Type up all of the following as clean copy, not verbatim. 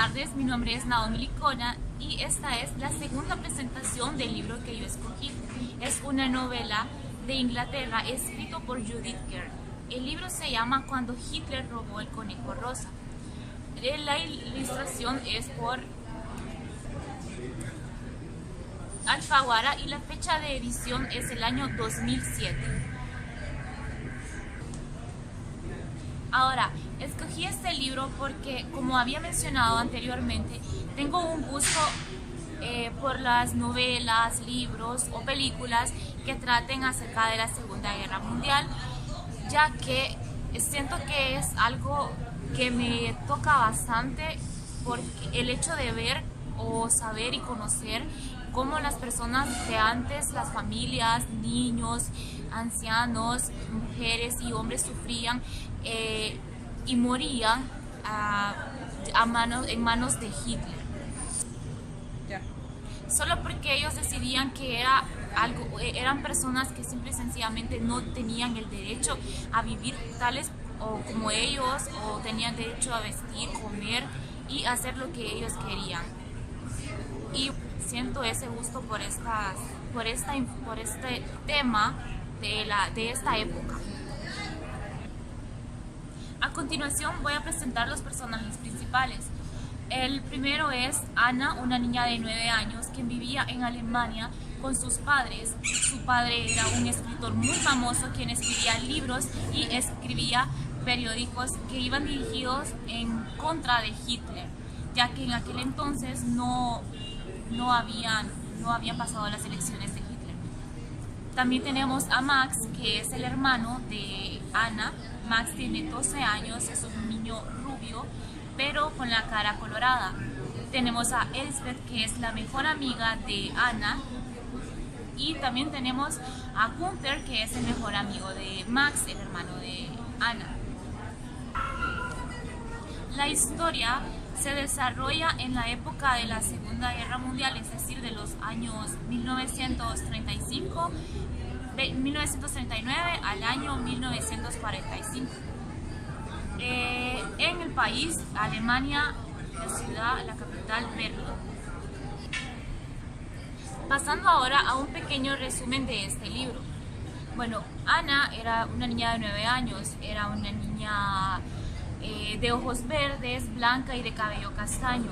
tardes, mi nombre es Naomi Licona y esta es la segunda presentación del libro que yo escogí. Es una novela de Inglaterra escrito por Judith Kerr. El libro se llama Cuando Hitler robó el conejo rosa. La ilustración es por Alfaguara y la fecha de edición es el año 2007. Ahora, escogí este libro porque, como había mencionado anteriormente, tengo un gusto por las novelas, libros o películas que traten acerca de la Segunda Guerra Mundial, ya que siento que es algo que me toca bastante porque el hecho de ver o saber y conocer cómo las personas de antes, las familias, niños, ancianos, mujeres y hombres sufrían y morían en manos de Hitler. Solo porque ellos decidían que eran personas que simple y sencillamente no tenían el derecho a vivir tales o como ellos, o tenían derecho a vestir, comer y hacer lo que ellos querían. Y siento ese gusto por este tema de esta época. A continuación voy a presentar los personajes principales. El primero es Anna, una niña de 9 años que vivía en Alemania con sus padres. Su padre era un escritor muy famoso quien escribía libros y escribía periódicos que iban dirigidos en contra de Hitler, ya que en aquel entonces no habían pasado las elecciones de Hitler. También tenemos a Max, que es el hermano de Anna. Max tiene 12 años, es un niño rubio, pero con la cara colorada. Tenemos a Elsbeth, que es la mejor amiga de Anna. Y también tenemos a Gunther, que es el mejor amigo de Max, el hermano de Anna. La historia se desarrolla en la época de la Segunda Guerra Mundial, es decir, de los años 1939 al año 1945. En el país, Alemania, la capital, Berlín. Pasando ahora a un pequeño resumen de este libro. Bueno, Anna era una niña de 9 años, era una niña de ojos verdes, blanca y de cabello castaño.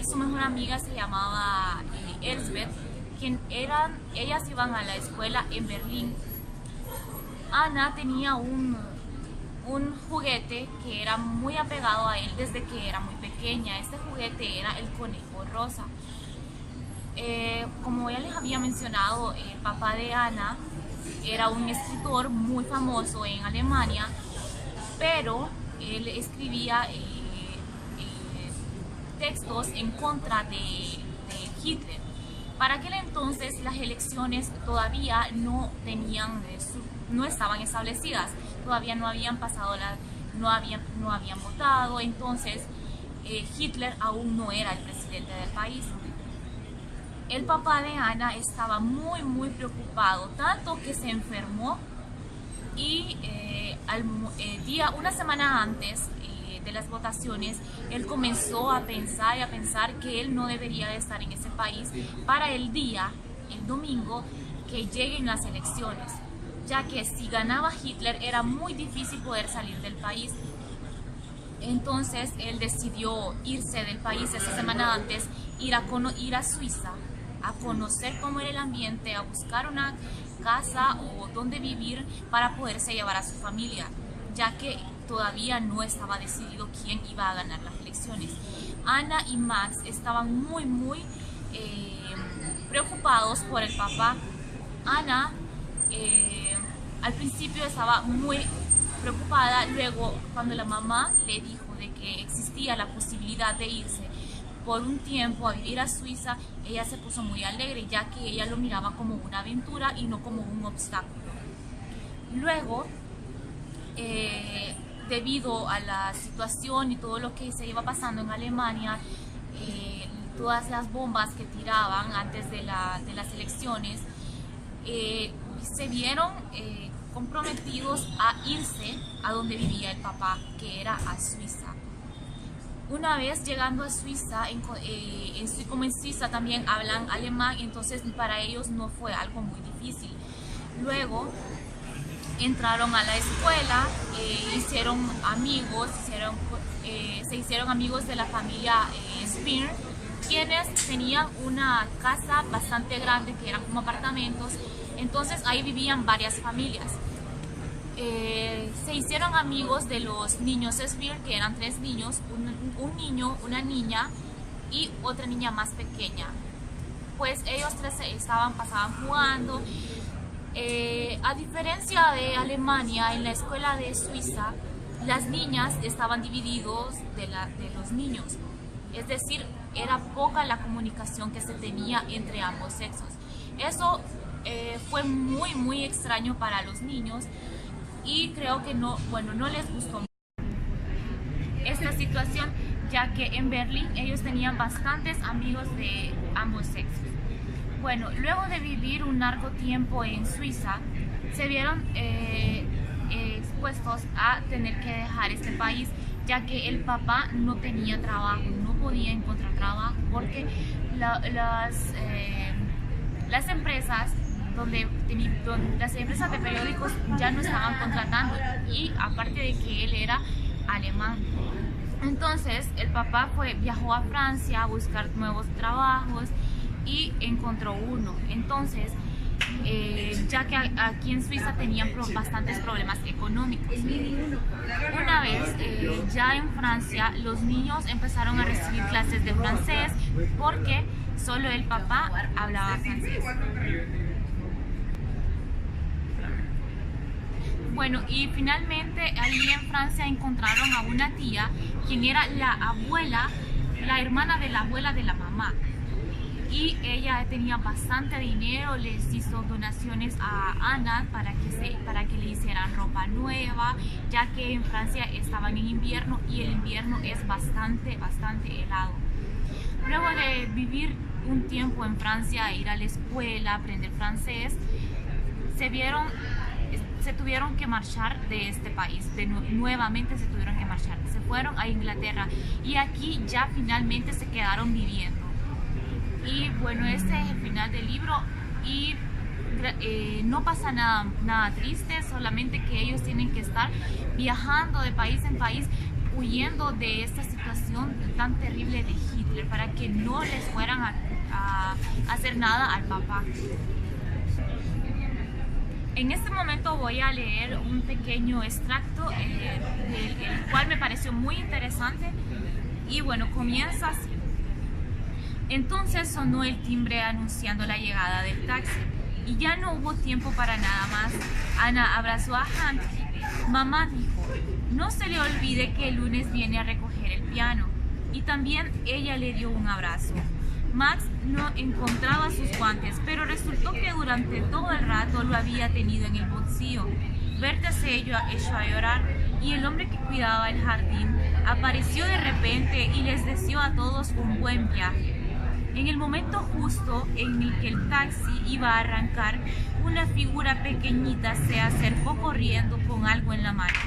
Su mejor amiga se llamaba Elsbeth, ellas iban a la escuela en Berlín. Anna tenía un juguete que era muy apegado a él desde que era muy pequeña. Este juguete era el conejo rosa. Como ya les había mencionado, el papá de Anna era un escritor muy famoso en Alemania, pero él escribía textos en contra de Hitler. Para aquel entonces las elecciones todavía no estaban establecidas, todavía no habían pasado, no habían votado, entonces Hitler aún no era el presidente del país. El papá de Anna estaba muy preocupado, tanto que se enfermó y una semana antes de las votaciones, él comenzó a pensar que él no debería de estar en ese país para el domingo, que lleguen las elecciones, ya que si ganaba Hitler era muy difícil poder salir del país. Entonces él decidió irse del país esa semana antes, ir a Suiza, a conocer cómo era el ambiente, a buscar una casa o donde vivir para poderse llevar a su familia, ya que todavía no estaba decidido quién iba a ganar las elecciones. Anna y Max estaban muy preocupados por el papá. Anna al principio estaba muy preocupada, luego cuando la mamá le dijo de que existía la posibilidad de irse por un tiempo a vivir a Suiza, ella se puso muy alegre, ya que ella lo miraba como una aventura y no como un obstáculo. Luego, debido a la situación y todo lo que se iba pasando en Alemania, todas las bombas que tiraban antes de las elecciones, se vieron comprometidos a irse a donde vivía el papá, que era a Suiza. Una vez llegando a Suiza, como en Suiza también hablan alemán, entonces para ellos no fue algo muy difícil. Luego entraron a la escuela, hicieron amigos, se hicieron amigos de la familia Spear, quienes tenían una casa bastante grande que eran como apartamentos, entonces ahí vivían varias familias. Se hicieron amigos de los niños Spear, que eran 3 niños, un niño, una niña y otra niña más pequeña. Pues ellos 3 pasaban jugando. A diferencia de Alemania, en la escuela de Suiza, las niñas estaban divididos de los niños. Es decir, era poca la comunicación que se tenía entre ambos sexos. Eso fue muy extraño para los niños y creo que no les gustó esta situación, ya que en Berlín ellos tenían bastantes amigos de ambos sexos. Bueno, luego de vivir un largo tiempo en Suiza, se vieron expuestos a tener que dejar este país, ya que el papá no tenía trabajo, no podía encontrar trabajo, porque las empresas las empresas de periódicos ya no estaban contratando, y aparte de que él era alemán. Entonces el papá viajó a Francia a buscar nuevos trabajos y encontró uno. Entonces, ya que aquí en Suiza tenían bastantes problemas económicos. Una vez ya en Francia, los niños empezaron a recibir clases de francés porque solo el papá hablaba francés. Bueno, y finalmente ahí en Francia encontraron a una tía, quien era la hermana de la abuela de la mamá. Y ella tenía bastante dinero, les hizo donaciones a Ana para que le hicieran ropa nueva, ya que en Francia estaban en invierno y el invierno es bastante helado. Luego de vivir un tiempo en Francia, ir a la escuela, aprender francés, se tuvieron que marchar de este país, nuevamente se tuvieron que marchar, se fueron a Inglaterra y aquí ya finalmente se quedaron viviendo. Y bueno, este es el final del libro y no pasa nada triste, solamente que ellos tienen que estar viajando de país en país, huyendo de esta situación tan terrible de Hitler, para que no les fueran a hacer nada al papá. En este momento voy a leer un pequeño extracto, el cual me pareció muy interesante, y bueno, comienza así. Entonces sonó el timbre anunciando la llegada del taxi y ya no hubo tiempo para nada más. Ana abrazó a Hank. Mamá dijo, no se le olvide que el lunes viene a recoger el piano. Y también ella le dio un abrazo. Max no encontraba sus guantes, pero resultó que durante todo el rato lo había tenido en el bolsillo. Berta se echó a llorar y el hombre que cuidaba el jardín apareció de repente y les deseó a todos un buen viaje. En el momento justo en el que el taxi iba a arrancar, una figura pequeñita se acercó corriendo con algo en la mano.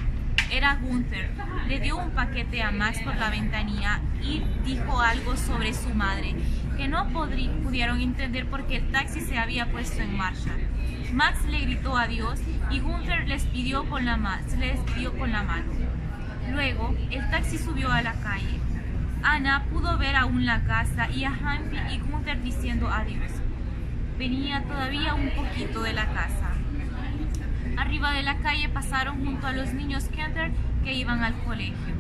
Era Gunther. Le dio un paquete a Max por la ventanilla y dijo algo sobre su madre, que no pudieron entender porque el taxi se había puesto en marcha. Max le gritó adiós y Gunther les despidió con la mano. Luego, el taxi subió a la calle. Ana pudo ver aún la casa y a Hanfi y Gunther diciendo adiós. Venía todavía un poquito de la casa. Arriba de la calle pasaron junto a los niños Kenter que iban al colegio.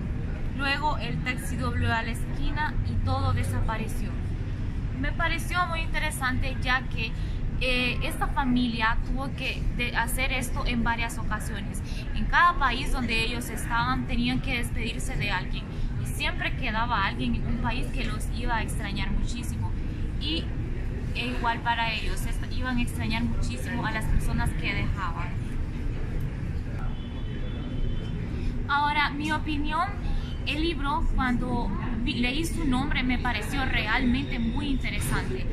Luego el taxi dobló a la esquina y todo desapareció. Me pareció muy interesante, ya que esta familia tuvo que hacer esto en varias ocasiones. En cada país donde ellos estaban tenían que despedirse de alguien. Siempre quedaba alguien en un país que los iba a extrañar muchísimo, y igual para ellos iban a extrañar muchísimo a las personas que dejaban. Ahora, mi opinión, el libro, cuando leí su nombre, me pareció realmente muy interesante,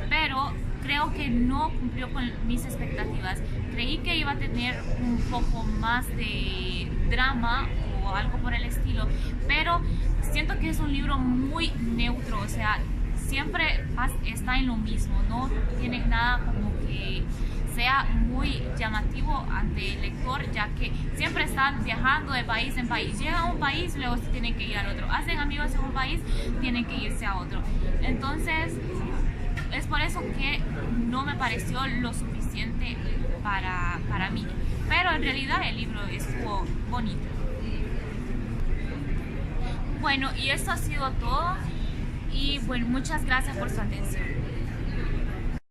pero creo que no cumplió con mis expectativas. Creí que iba a tener un poco más de drama o algo por el estilo, pero siento que es un libro muy neutro, o sea, siempre está en lo mismo, no tiene nada como que sea muy llamativo ante el lector, ya que siempre están viajando de país en país. Llegan a un país, luego se tienen que ir al otro. Hacen amigos en un país, tienen que irse a otro. Entonces, es por eso que no me pareció lo suficiente para mí. Pero en realidad el libro estuvo bonito. Bueno, y esto ha sido todo. Y bueno, muchas gracias por su atención.